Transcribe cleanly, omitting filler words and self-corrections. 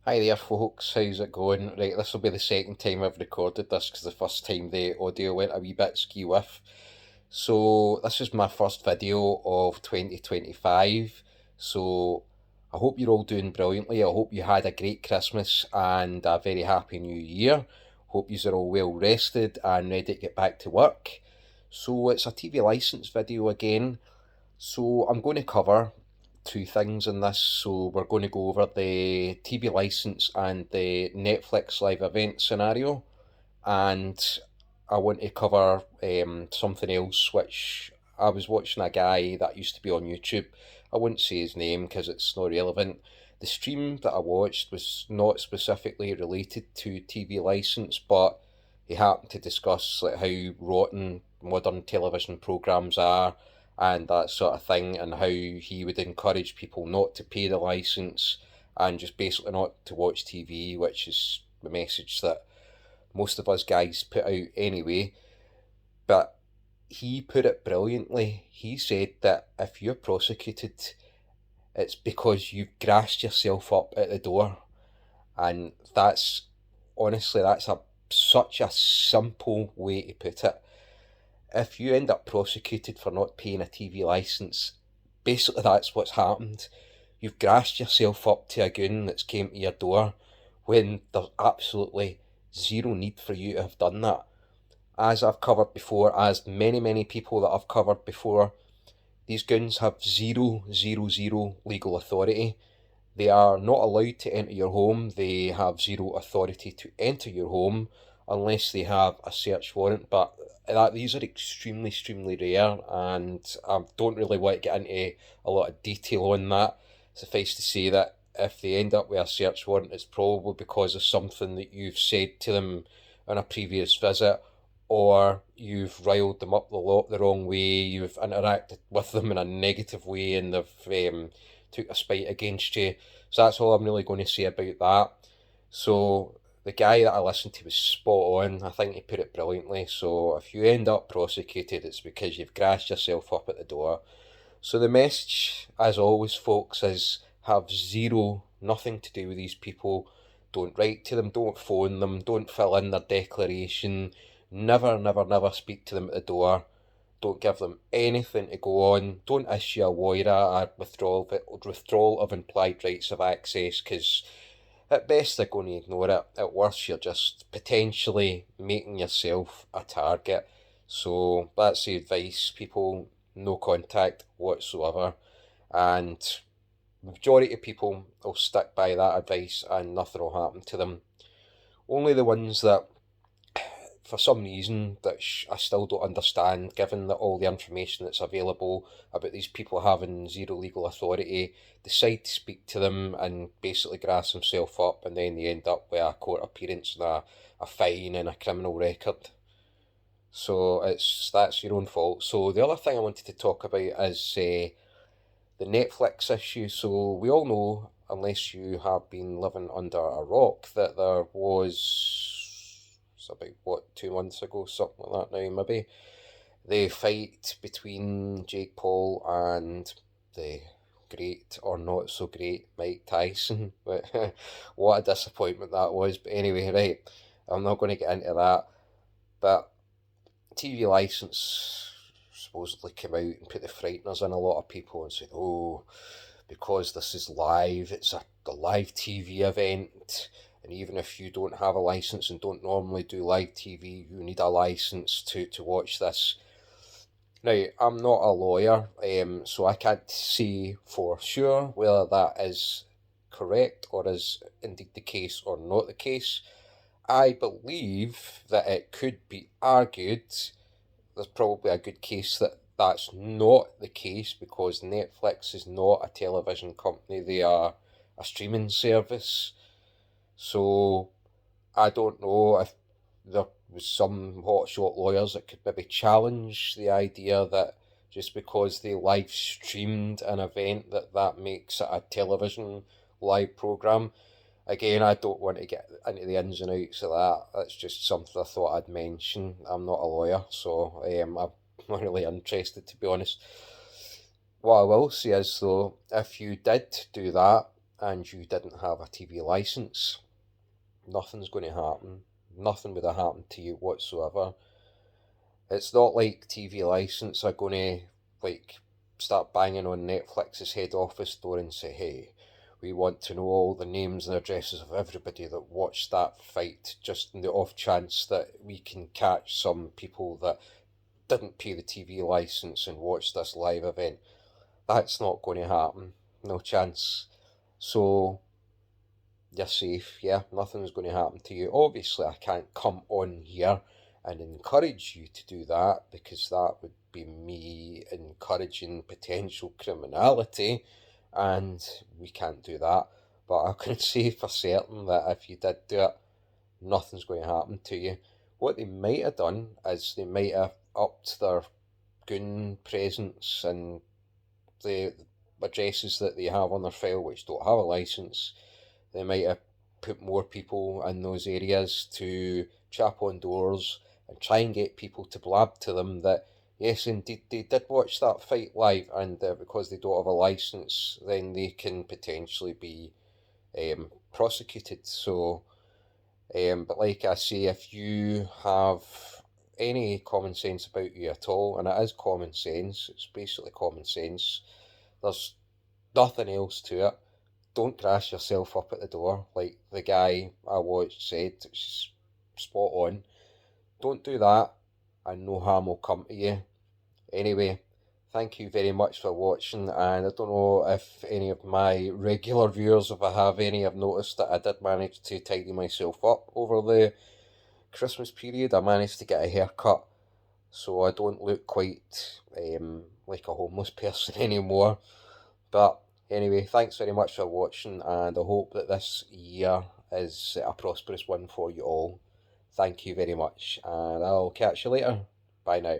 Hi there, folks. How's it going? Right, this will be the second time I've recorded this because the first time the audio went a wee bit skew with. So, this is my first video of 2025. So, I hope you're all doing brilliantly. I hope you had a great Christmas and a very happy New Year. Hope you're all well rested and ready to get back to work. So, it's a TV license video again. So I'm going to cover two things in this. So we're going to go over the TV license and the Netflix live event scenario, and I want to cover something else which I was watching a guy that used to be on YouTube. I wouldn't say his name because it's not relevant. The stream that I watched was not specifically related to TV license, but he happened to discuss like how rotten modern television programs are and that sort of thing, and how he would encourage people not to pay the license and just basically not to watch TV, which is the message that most of us guys put out anyway. But he put it brilliantly. He said that if you're prosecuted, it's because you've grassed yourself up at the door. And that's honestly, that's such a simple way to put it. If you end up prosecuted for not paying a TV licence, basically that's what's happened. You've grassed yourself up to a goon that's came to your door when there's absolutely zero need for you to have done that. As I've covered before, as many people that I've covered before, these goons have zero legal authority. They are not allowed to enter your home. They have zero authority to enter your home unless they have a search warrant. But these are extremely rare, and I don't really want to get into a lot of detail on that. Suffice to say that if they end up with a search warrant, it's probably because of something that you've said to them on a previous visit, or you've riled them up the wrong way, you've interacted with them in a negative way, and they've took a spite against you. So that's all I'm really going to say about that. So the guy that I listened to was spot on. I think he put it brilliantly. So if you end up prosecuted, it's because you've grassed yourself up at the door. So the message, as always, folks, is have nothing to do with these people. Don't write to them, don't phone them, don't fill in their declaration. Never speak to them at the door. Don't give them anything to go on. Don't issue a WOIRA, a withdrawal of implied rights of access, because at best they're going to ignore it. At worst, you're just potentially making yourself a target. So that's the advice, people. No contact whatsoever. And the majority of people will stick by that advice and nothing will happen to them. Only the ones that, for some reason that I still don't understand, given that all the information that's available about these people having zero legal authority, decide to speak to them and basically grass themselves up, and then they end up with a court appearance and a fine and a criminal record. So that's your own fault. So the other thing I wanted to talk about is the Netflix issue. So we all know, unless you have been living under a rock, that there was, it's about, what, 2 months ago, something like that now, maybe, the fight between Jake Paul and the great or not so great Mike Tyson. But what a disappointment that was. But anyway, right, I'm not going to get into that. But TV license supposedly came out and put the frighteners in a lot of people and said, oh, because this is live, it's a live TV event, and even if you don't have a license and don't normally do live TV, you need a license to watch this. Now, I'm not a lawyer, so I can't say for sure whether that is correct or is indeed the case or not the case. I believe that it could be argued, there's probably a good case that that's not the case, because Netflix is not a television company, they are a streaming service. So I don't know if there was some hotshot lawyers that could maybe challenge the idea that just because they live streamed an event that makes it a television live programme. Again, I don't want to get into the ins and outs of that. That's just something I thought I'd mention. I'm not a lawyer, so I'm not really interested, to be honest. What I will say is, though, if you did do that, and you didn't have a TV licence, nothing's going to happen. Nothing would have happened to you whatsoever. It's not like TV licence are going to like start banging on Netflix's head office door and say, hey, we want to know all the names and addresses of everybody that watched that fight, just in the off chance that we can catch some people that didn't pay the TV licence and watch this live event. That's not going to happen. No chance. So you're safe. Yeah, nothing's going to happen to you. Obviously, I can't come on here and encourage you to do that, because that would be me encouraging potential criminality, and we can't do that. But I can say for certain that if you did do it, nothing's going to happen to you. What they might have done is they might have upped their goon presence and the addresses that they have on their file which don't have a licence. They might have put more people in those areas to chap on doors and try and get people to blab to them that yes, indeed, they did watch that fight live, and because they don't have a licence, then they can potentially be prosecuted. So, but like I say, if you have any common sense about you at all, and it is common sense, it's basically common sense, there's nothing else to it. Don't grass yourself up at the door like the guy I watched said. It's spot on. Don't do that, and no harm will come to you. Anyway, thank you very much for watching, and I don't know if any of my regular viewers, if I have any, have noticed that I did manage to tidy myself up over the Christmas period. I managed to get a haircut, so I don't look quite like a homeless person anymore. But anyway, thanks very much for watching, and I hope that this year is a prosperous one for you all. Thank you very much, and I'll catch you later. Bye now.